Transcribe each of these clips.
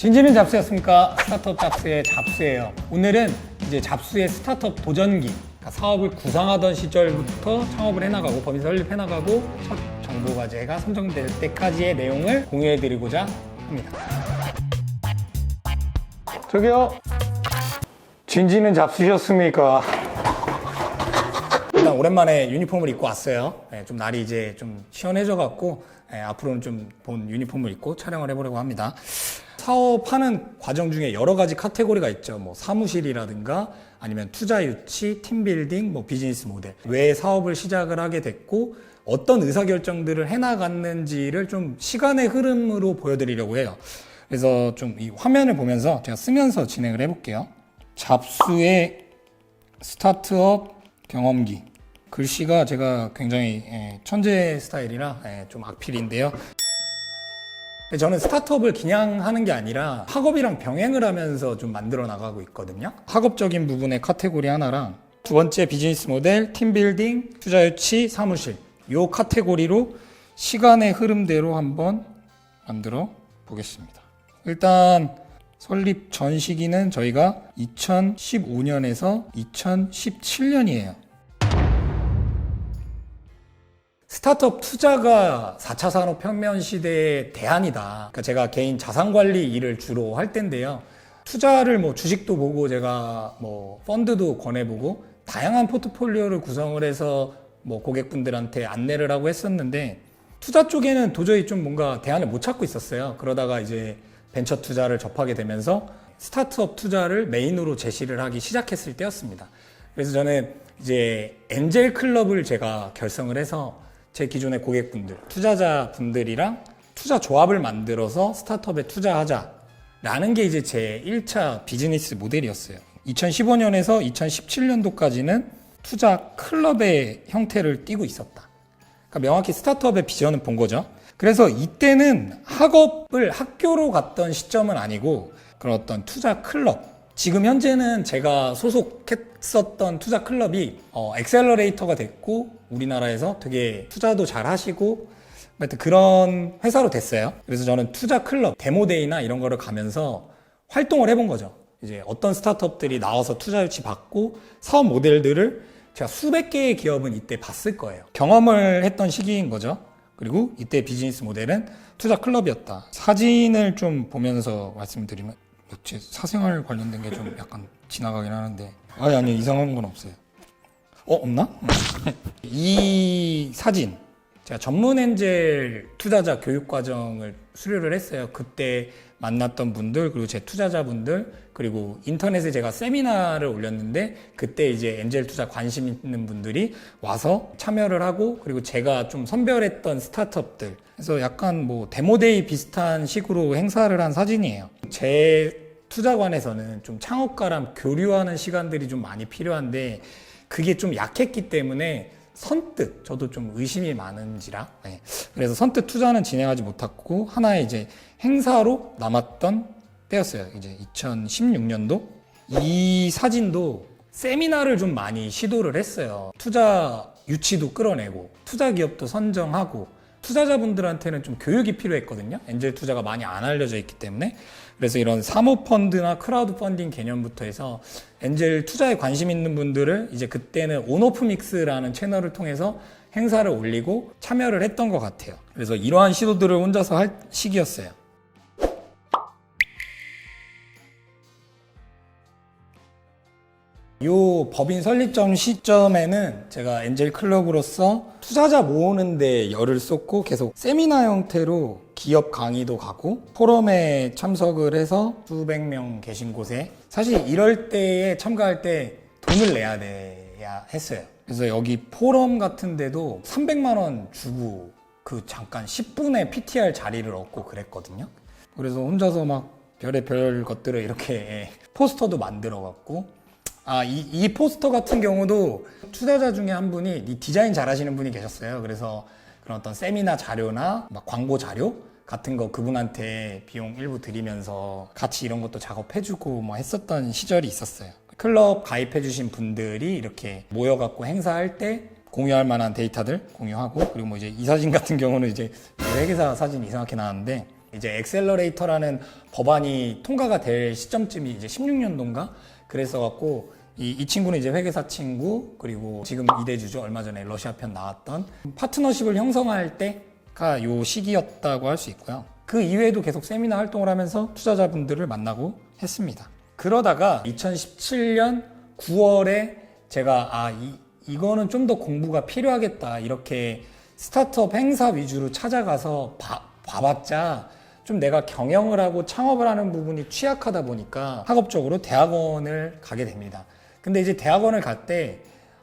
진지는 잡스였습니까? 스타트업 잡스의 잡스예요. 오늘은 이제 잡스의 스타트업 도전기, 그러니까 사업을 구상하던 시절부터 창업을 해나가고 법인 설립해나가고 첫 정보과제가 선정될 때까지의 내용을 공유해드리고자 합니다. 저기요, 진지는 잡스셨습니까? 일단 오랜만에 유니폼을 입고 왔어요. 좀 날이 이제 좀 시원해져갖고 앞으로는 좀 본 유니폼을 입고 촬영을 해보려고 합니다. 사업하는 과정 중에 여러 가지 카테고리가 있죠. 뭐 사무실이라든가 아니면 투자 유치, 팀빌딩, 뭐 비즈니스 모델. 왜 사업을 시작을 하게 됐고 어떤 의사결정들을 해나갔는지를 좀 시간의 흐름으로 보여드리려고 해요. 그래서 좀 이 화면을 보면서 제가 쓰면서 진행을 해볼게요. 잡스의 스타트업 경험기. 글씨가 제가 굉장히 천재 스타일이라 좀 악필인데요. 저는 스타트업을 그냥 하는 게 아니라 학업이랑 병행을 하면서 좀 만들어 나가고 있거든요. 학업적인 부분의 카테고리 하나랑 두 번째 비즈니스 모델, 팀빌딩, 투자 유치, 사무실 요 카테고리로 시간의 흐름대로 한번 만들어 보겠습니다. 일단 설립 전 시기는 저희가 2015년에서 2017년이에요. 스타트업 투자가 4차 산업혁명 시대의 대안이다. 그러니까 제가 개인 자산관리 일을 주로 할 텐데요. 투자를 뭐 주식도 보고 제가 뭐 펀드도 권해보고 다양한 포트폴리오를 구성을 해서 뭐 고객분들한테 안내를 하고 했었는데 투자 쪽에는 도저히 좀 뭔가 대안을 못 찾고 있었어요. 그러다가 이제 벤처 투자를 접하게 되면서 스타트업 투자를 메인으로 제시를 하기 시작했을 때였습니다. 그래서 저는 이제 엔젤 클럽을 제가 결성을 해서 제 기존의 고객분들, 투자자분들이랑 투자 조합을 만들어서 스타트업에 투자하자라는 게 이제 제 1차 비즈니스 모델이었어요. 2015년에서 2017년도까지는 투자 클럽의 형태를 띠고 있었다. 그러니까 명확히 스타트업의 비전을 본 거죠. 그래서 이때는 학업을 학교로 갔던 시점은 아니고 그런 어떤 투자 클럽, 지금 현재는 제가 소속했었던 투자 클럽이 엑셀러레이터가 됐고 우리나라에서 되게 투자도 잘 하시고 하여튼 그런 회사로 됐어요. 그래서 저는 투자 클럽 데모데이나 이런 거를 가면서 활동을 해본 거죠. 이제 어떤 스타트업들이 나와서 투자 유치 받고 사업 모델들을 제가 수백 개의 기업은 이때 봤을 거예요. 경험을 했던 시기인 거죠. 그리고 이때 비즈니스 모델은 투자 클럽이었다. 사진을 좀 보면서 말씀드리면 제 사생활 관련된 게 좀 약간 지나가긴 하는데 아니 이상한 건 없어요. 없나? 이 사진 제가 전문 엔젤 투자자 교육 과정을 수료를 했어요. 그때 만났던 분들 그리고 제 투자자분들 그리고 인터넷에 제가 세미나를 올렸는데 그때 이제 엔젤 투자 관심 있는 분들이 와서 참여를 하고 그리고 제가 좀 선별했던 스타트업들 그래서 약간 뭐 데모데이 비슷한 식으로 행사를 한 사진이에요. 제 투자관에서는 좀 창업가랑 교류하는 시간들이 좀 많이 필요한데 그게 좀 약했기 때문에 선뜻 저도 좀 의심이 많은지라 그래서 선뜻 투자는 진행하지 못했고 하나의 이제 행사로 남았던 때였어요. 이제 2016년도 이 사진도 세미나를 좀 많이 시도를 했어요. 투자 유치도 끌어내고 투자 기업도 선정하고 투자자분들한테는 좀 교육이 필요했거든요. 엔젤 투자가 많이 안 알려져 있기 때문에 그래서 이런 사모펀드나 크라우드 펀딩 개념부터 해서 엔젤 투자에 관심 있는 분들을 이제 그때는 온오프 믹스라는 채널을 통해서 행사를 올리고 참여를 했던 것 같아요. 그래서 이러한 시도들을 혼자서 할 시기였어요. 요 법인 설립 시점에는 제가 엔젤 클럽으로서 투자자 모으는데 열을 쏟고 계속 세미나 형태로 기업 강의도 가고 포럼에 참석을 해서 수백 명 계신 곳에 사실 이럴 때에 참가할 때 돈을 내야 했어요. 그래서 여기 포럼 같은 데도 300만 원 주고 그 잠깐 10분의 PTR 자리를 얻고 그랬거든요. 그래서 혼자서 막 별의별 것들을 이렇게 포스터도 만들어 갖고 이 포스터 같은 경우도 투자자 중에 한 분이 디자인 잘 하시는 분이 계셨어요. 그래서 그런 어떤 세미나 자료나 막 광고 자료 같은 거 그분한테 비용 일부 드리면서 같이 이런 것도 작업해주고 뭐 했었던 시절이 있었어요. 클럽 가입해주신 분들이 이렇게 모여갖고 행사할 때 공유할 만한 데이터들 공유하고 그리고 뭐 이제 이 사진 같은 경우는 이제 회계사 사진이 이상하게 나왔는데 이제 엑셀러레이터라는 법안이 통과가 될 시점쯤이 이제 16년도인가 그랬어갖고 이 친구는 이제 회계사 친구, 그리고 지금 이대주주, 얼마 전에 러시아 편 나왔던 파트너십을 형성할 때가 요 시기였다고 할 수 있고요. 그 이외에도 계속 세미나 활동을 하면서 투자자분들을 만나고 했습니다. 그러다가 2017년 9월에 제가 이거는 좀 더 공부가 필요하겠다, 이렇게 스타트업 행사 위주로 찾아가서 봐봤자 좀 내가 경영을 하고 창업을 하는 부분이 취약하다 보니까 학업적으로 대학원을 가게 됩니다. 근데 이제 대학원을 갈 때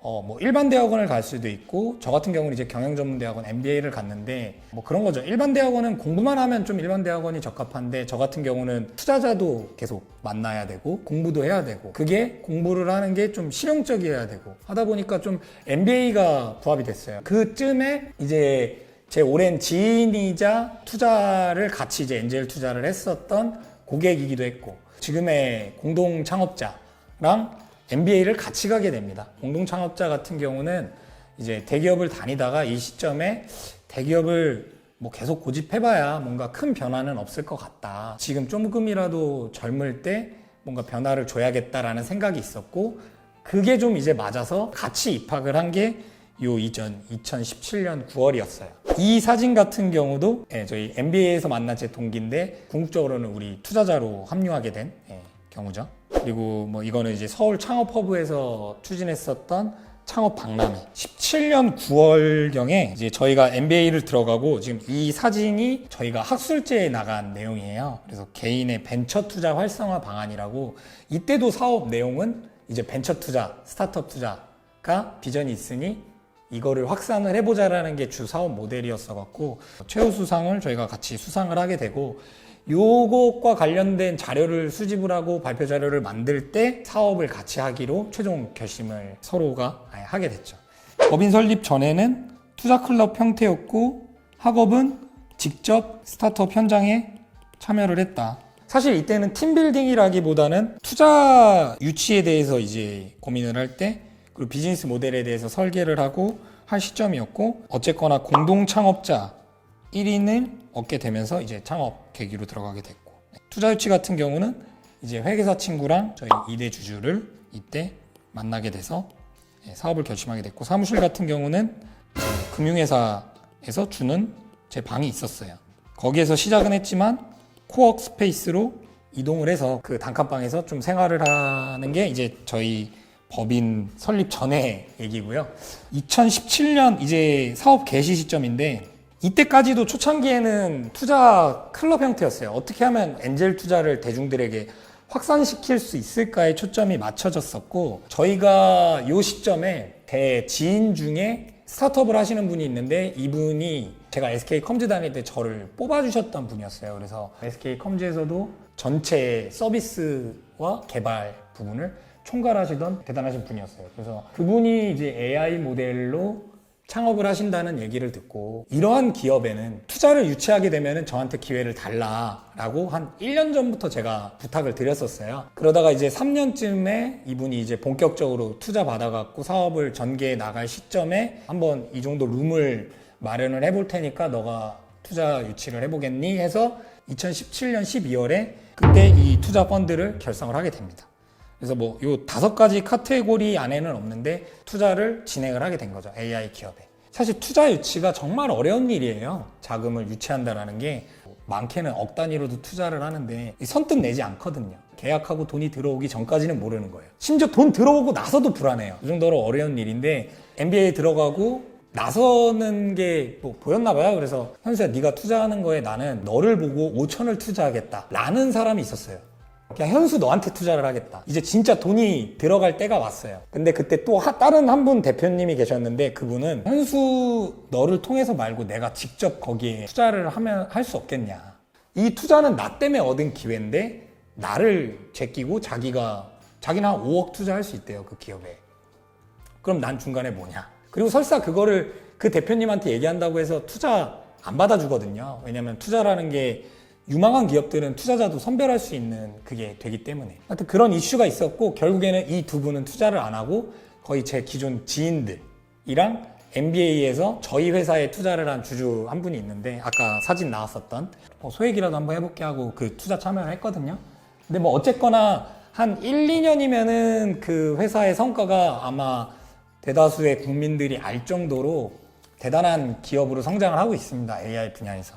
뭐 일반 대학원을 갈 수도 있고, 저 같은 경우는 이제 경영전문대학원 MBA를 갔는데 뭐 그런 거죠. 일반 대학원은 공부만 하면 좀 일반 대학원이 적합한데, 저 같은 경우는 투자자도 계속 만나야 되고 공부도 해야 되고, 그게 공부를 하는 게 좀 실용적이어야 되고 하다 보니까 좀 MBA가 부합이 됐어요. 그쯤에 이제 제 오랜 지인이자 투자를 같이 이제 엔젤 투자를 했었던 고객이기도 했고, 지금의 공동 창업자랑 MBA를 같이 가게 됩니다. 공동 창업자 같은 경우는 이제 대기업을 다니다가 이 시점에 대기업을 뭐 계속 고집해봐야 뭔가 큰 변화는 없을 것 같다, 지금 조금이라도 젊을 때 뭔가 변화를 줘야겠다라는 생각이 있었고, 그게 좀 이제 맞아서 같이 입학을 한 게 요 2017년 9월이었어요. 이 사진 같은 경우도 저희 MBA에서 만난 제 동기인데 궁극적으로는 우리 투자자로 합류하게 된 경우죠. 그리고 뭐 이거는 이제 서울 창업허브에서 추진했었던 창업 박람회, 17년 9월경에 이제 저희가 MBA를 들어가고, 지금 이 사진이 저희가 학술제에 나간 내용이에요. 그래서 개인의 벤처 투자 활성화 방안이라고, 이때도 사업 내용은 이제 벤처 투자, 스타트업 투자가 비전이 있으니 이거를 확산을 해보자라는 게 주 사업 모델이었어갖고 최우수상을 저희가 같이 수상을 하게 되고, 요것과 관련된 자료를 수집을 하고 발표 자료를 만들 때 사업을 같이 하기로 최종 결심을 서로가 하게 됐죠. 법인 설립 전에는 투자클럽 형태였고, 학업은 직접 스타트업 현장에 참여를 했다. 사실 이때는 팀빌딩이라기보다는 투자 유치에 대해서 이제 고민을 할 때, 그리고 비즈니스 모델에 대해서 설계를 하고 할 시점이었고, 어쨌거나 공동 창업자 1인을 얻게 되면서 이제 창업 계기로 들어가게 됐고, 투자 유치 같은 경우는 이제 회계사 친구랑 저희 이대 주주를 이때 만나게 돼서 사업을 결심하게 됐고, 사무실 같은 경우는 금융회사에서 주는 제 방이 있었어요. 거기에서 시작은 했지만 코워크 스페이스로 이동을 해서 그 단칸방에서 좀 생활을 하는 게 이제 저희 법인 설립 전의 얘기고요. 2017년 이제 사업 개시 시점인데, 이때까지도 초창기에는 투자 클럽 형태였어요. 어떻게 하면 엔젤 투자를 대중들에게 확산시킬 수 있을까에 초점이 맞춰졌었고, 저희가 이 시점에 대지인 중에 스타트업을 하시는 분이 있는데, 이분이 제가 SK 컴즈 다닐 때 저를 뽑아주셨던 분이었어요. 그래서 SK 컴즈에서도 전체 서비스와 개발 부분을 총괄하시던 대단하신 분이었어요. 그래서 그분이 이제 AI 모델로 창업을 하신다는 얘기를 듣고, 이러한 기업에는 투자를 유치하게 되면 저한테 기회를 달라라고 한 1년 전부터 제가 부탁을 드렸었어요. 그러다가 이제 3년쯤에 이분이 이제 본격적으로 투자 받아갖고 사업을 전개해 나갈 시점에 한번 이 정도 룸을 마련을 해볼 테니까 너가 투자 유치를 해보겠니? 해서 2017년 12월에 그때 이 투자 펀드를 결성을 하게 됩니다. 그래서 뭐 요 5가지 카테고리 안에는 없는데 투자를 진행을 하게 된 거죠. AI 기업에. 사실 투자 유치가 정말 어려운 일이에요. 자금을 유치한다라는 게 많게는 억 단위로도 투자를 하는데 선뜻 내지 않거든요. 계약하고 돈이 들어오기 전까지는 모르는 거예요. 심지어 돈 들어오고 나서도 불안해요. 이 정도로 어려운 일인데, MBA에 들어가고 나서는 게 뭐 보였나 봐요. 그래서 현수야, 네가 투자하는 거에 나는 너를 보고 5천을 투자하겠다 라는 사람이 있었어요. 그냥 현수 너한테 투자를 하겠다. 이제 진짜 돈이 들어갈 때가 왔어요. 근데 그때 또 다른 한 분 대표님이 계셨는데, 그분은 현수 너를 통해서 말고 내가 직접 거기에 투자를 하면 할 수 없겠냐. 이 투자는 나 때문에 얻은 기회인데 나를 제끼고 자기는 한 5억 투자할 수 있대요, 그 기업에. 그럼 난 중간에 뭐냐. 그리고 설사 그거를 그 대표님한테 얘기한다고 해서 투자 안 받아주거든요. 왜냐면 투자라는 게 유망한 기업들은 투자자도 선별할 수 있는 그게 되기 때문에. 하여튼 그런 이슈가 있었고, 결국에는 이 두 분은 투자를 안 하고 거의 제 기존 지인들이랑 MBA에서 저희 회사에 투자를 한 주주 한 분이 있는데 아까 사진 나왔었던 소액이라도 한번 해볼게 하고 그 투자 참여를 했거든요. 근데 뭐 어쨌거나 한 1, 2년이면은 그 회사의 성과가 아마 대다수의 국민들이 알 정도로 대단한 기업으로 성장을 하고 있습니다. AI 분야에서.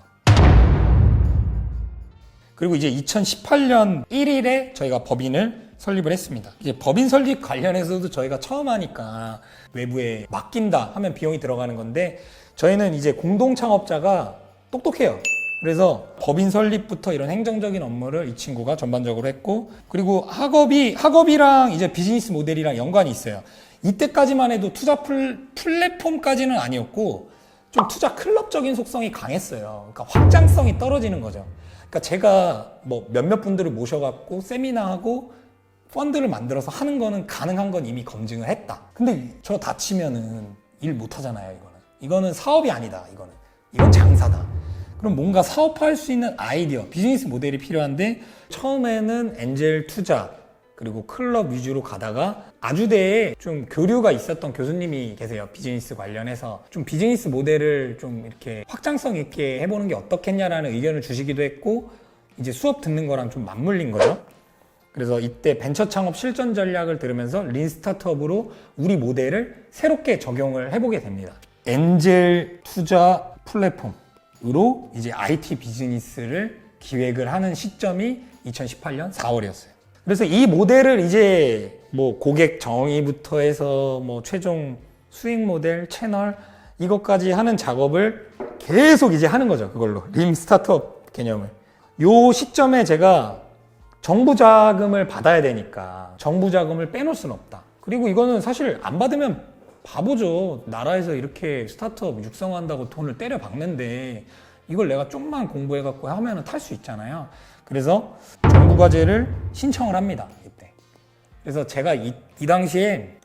그리고 이제 2018년 1일에 저희가 법인을 설립을 했습니다. 이제 법인 설립 관련해서도 저희가 처음 하니까 외부에 맡긴다 하면 비용이 들어가는 건데 저희는 이제 공동 창업자가 똑똑해요. 그래서 법인 설립부터 이런 행정적인 업무를 이 친구가 전반적으로 했고, 그리고 학업이랑 이제 비즈니스 모델이랑 연관이 있어요. 이때까지만 해도 투자 플랫폼까지는 아니었고 좀 투자 클럽적인 속성이 강했어요. 그러니까 확장성이 떨어지는 거죠. 그러니까 제가 뭐 몇몇 분들을 모셔갖고 세미나하고 펀드를 만들어서 하는 거는 가능한 건 이미 검증을 했다. 근데 저 다치면은 일 못 하잖아요, 이거는 사업이 아니다, 이건 장사다. 그럼 뭔가 사업화할 수 있는 아이디어, 비즈니스 모델이 필요한데 처음에는 엔젤 투자 그리고 클럽 위주로 가다가 아주대에 좀 교류가 있었던 교수님이 계세요. 비즈니스 관련해서 좀 비즈니스 모델을 좀 이렇게 확장성 있게 해보는 게 어떻겠냐라는 의견을 주시기도 했고 이제 수업 듣는 거랑 좀 맞물린 거죠. 그래서 이때 벤처 창업 실전 전략을 들으면서 린 스타트업으로 우리 모델을 새롭게 적용을 해보게 됩니다. 엔젤 투자 플랫폼으로 이제 IT 비즈니스를 기획을 하는 시점이 2018년 4월이었어요. 그래서 이 모델을 이제 뭐 고객 정의부터 해서 뭐 최종 수익 모델, 채널 이것까지 하는 작업을 계속 이제 하는 거죠. 그걸로 림 스타트업 개념을. 요 시점에 제가 정부 자금을 받아야 되니까 정부 자금을 빼놓을 수는 없다. 그리고 이거는 사실 안 받으면 바보죠. 나라에서 이렇게 스타트업 육성한다고 돈을 때려 박는데 이걸 내가 좀만 공부해갖고 하면은 탈 수 있잖아요. 그래서 정부 과제를 신청을 합니다. 이때. 그래서 제가 이 당시에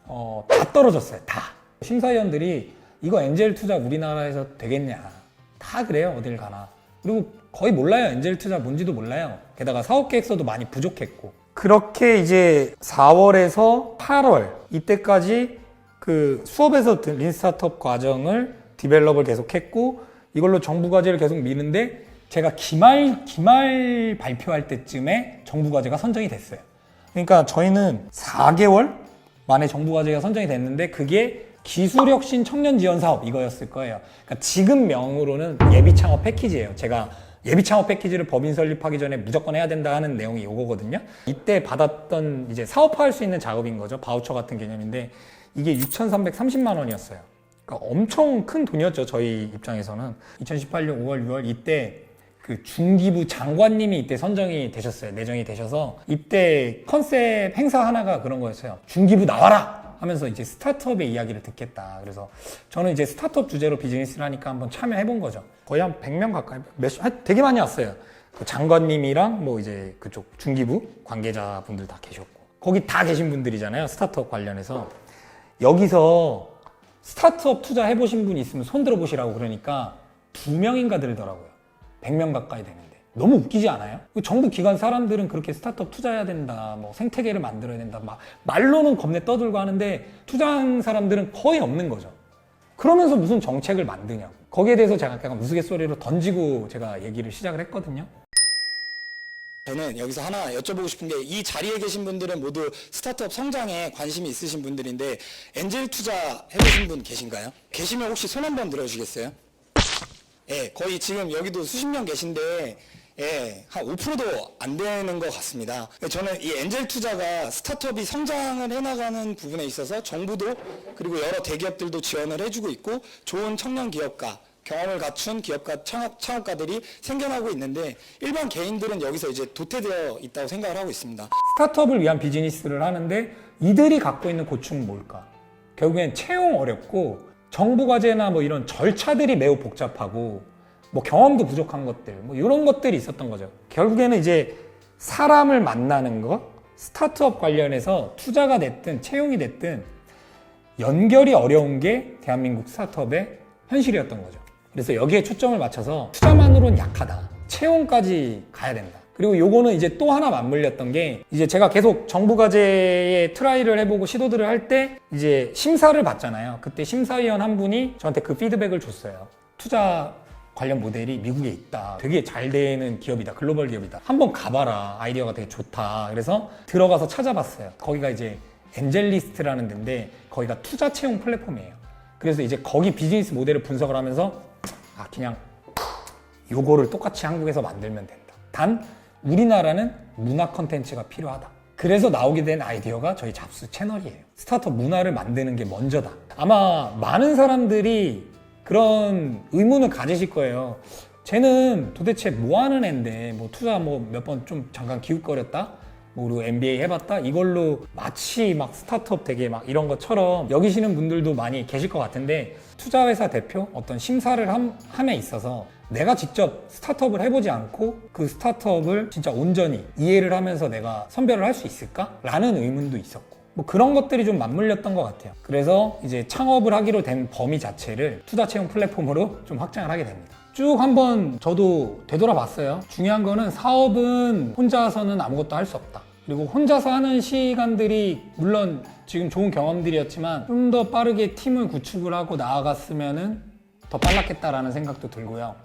다 떨어졌어요. 다. 심사위원들이 이거 엔젤 투자 우리나라에서 되겠냐. 다 그래요. 어딜 가나. 그리고 거의 몰라요. 엔젤 투자 뭔지도 몰라요. 게다가 사업 계획서도 많이 부족했고. 그렇게 이제 4월에서 8월 이때까지 그 수업에서 린 스타트업 과정을 디벨롭을 계속했고 이걸로 정부 과제를 계속 미는데 제가 기말 발표할 때쯤에 정부 과제가 선정이 됐어요. 그러니까 저희는 4개월 만에 정부 과제가 선정이 됐는데 그게 기술혁신 청년 지원 사업 이거였을 거예요. 그러니까 지금 명으로는 예비 창업 패키지예요. 제가 예비 창업 패키지를 법인 설립하기 전에 무조건 해야 된다 하는 내용이 요거거든요. 이때 받았던 이제 사업화할 수 있는 작업인 거죠. 바우처 같은 개념인데 이게 6,330만 원이었어요. 그러니까 엄청 큰 돈이었죠. 저희 입장에서는. 2018년 5월, 6월 이때 그 중기부 장관님이 이때 선정이 되셨어요. 내정이 되셔서 이때 컨셉 행사 하나가 그런 거였어요. 중기부 나와라! 하면서 이제 스타트업의 이야기를 듣겠다. 그래서 저는 이제 스타트업 주제로 비즈니스를 하니까 한번 참여해 본 거죠. 거의 한 100명 가까이, 되게 많이 왔어요. 그 장관님이랑 뭐 이제 그쪽 중기부 관계자분들 다 계셨고. 거기 다 계신 분들이잖아요. 스타트업 관련해서. 여기서 스타트업 투자 해보신 분이 있으면 손 들어보시라고 그러니까 2명인가 들더라고요. 100명 가까이 되는데. 너무 웃기지 않아요? 정부 기관 사람들은 그렇게 스타트업 투자해야 된다, 뭐 생태계를 만들어야 된다, 막 말로는 겁내 떠들고 하는데 투자한 사람들은 거의 없는 거죠. 그러면서 무슨 정책을 만드냐고. 거기에 대해서 제가 약간 우스갯소리로 던지고 제가 얘기를 시작을 했거든요. 저는 여기서 하나 여쭤보고 싶은 게 이 자리에 계신 분들은 모두 스타트업 성장에 관심이 있으신 분들인데 엔젤 투자 해보신 분 계신가요? 계시면 혹시 손 한번 들어주시겠어요? 예, 거의 지금 여기도 수십 명 계신데 예, 한 5%도 안 되는 것 같습니다. 저는 이 엔젤 투자가 스타트업이 성장을 해나가는 부분에 있어서 정부도 그리고 여러 대기업들도 지원을 해주고 있고 좋은 청년 기업가, 경험을 갖춘 기업가, 창업가들이 생겨나고 있는데 일반 개인들은 여기서 이제 도태되어 있다고 생각을 하고 있습니다. 스타트업을 위한 비즈니스를 하는데 이들이 갖고 있는 고충은 뭘까? 결국엔 채용 어렵고 정부 과제나 뭐 이런 절차들이 매우 복잡하고 뭐 경험도 부족한 것들, 뭐 이런 것들이 있었던 거죠. 결국에는 이제 사람을 만나는 것, 스타트업 관련해서 투자가 됐든 채용이 됐든 연결이 어려운 게 대한민국 스타트업의 현실이었던 거죠. 그래서 여기에 초점을 맞춰서 투자만으로는 약하다. 채용까지 가야 된다. 그리고 요거는 이제 또 하나 맞물렸던 게 이제 제가 계속 정부과제에 트라이를 해보고 시도들을 할 때 이제 심사를 받잖아요. 그때 심사위원 한 분이 저한테 그 피드백을 줬어요. 투자 관련 모델이 미국에 있다. 되게 잘 되는 기업이다. 글로벌 기업이다. 한번 가봐라. 아이디어가 되게 좋다. 그래서 들어가서 찾아봤어요. 거기가 이제 엔젤리스트라는 데인데 거기가 투자 채용 플랫폼이에요. 그래서 이제 거기 비즈니스 모델을 분석을 하면서 그냥 요거를 똑같이 한국에서 만들면 된다. 단 우리나라는 문화 컨텐츠가 필요하다. 그래서 나오게 된 아이디어가 저희 잡수 채널이에요. 스타트업 문화를 만드는 게 먼저다. 아마 많은 사람들이 그런 의문을 가지실 거예요. 쟤는 도대체 뭐 하는 앤데 뭐 투자 뭐 몇 번 좀 잠깐 기웃거렸다? 뭐 그리고 MBA 해봤다? 이걸로 마치 막 스타트업 되게 막 이런 것처럼 여기시는 분들도 많이 계실 것 같은데 투자회사 대표 어떤 심사를 함에 있어서 내가 직접 스타트업을 해보지 않고 그 스타트업을 진짜 온전히 이해를 하면서 내가 선별을 할 수 있을까? 라는 의문도 있었고 뭐 그런 것들이 좀 맞물렸던 것 같아요. 그래서 이제 창업을 하기로 된 범위 자체를 투자 채용 플랫폼으로 좀 확장을 하게 됩니다. 쭉 한번 저도 되돌아봤어요. 중요한 거는 사업은 혼자서는 아무것도 할 수 없다. 그리고 혼자서 하는 시간들이 물론 지금 좋은 경험들이었지만 좀 더 빠르게 팀을 구축을 하고 나아갔으면 더 빨랐겠다라는 생각도 들고요.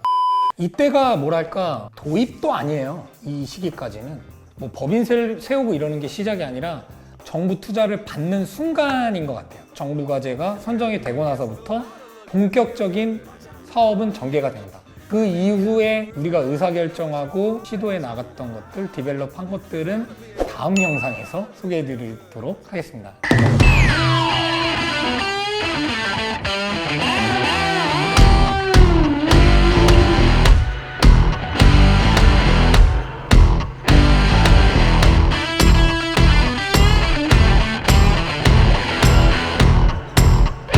이때가 뭐랄까 도입도 아니에요. 이 시기까지는 뭐 법인 세우고 이러는 게 시작이 아니라 정부 투자를 받는 순간인 것 같아요. 정부 과제가 선정이 되고 나서부터 본격적인 사업은 전개가 된다. 그 이후에 우리가 의사결정하고 시도해 나갔던 것들, 디벨롭한 것들은 다음 영상에서 소개해 드리도록 하겠습니다.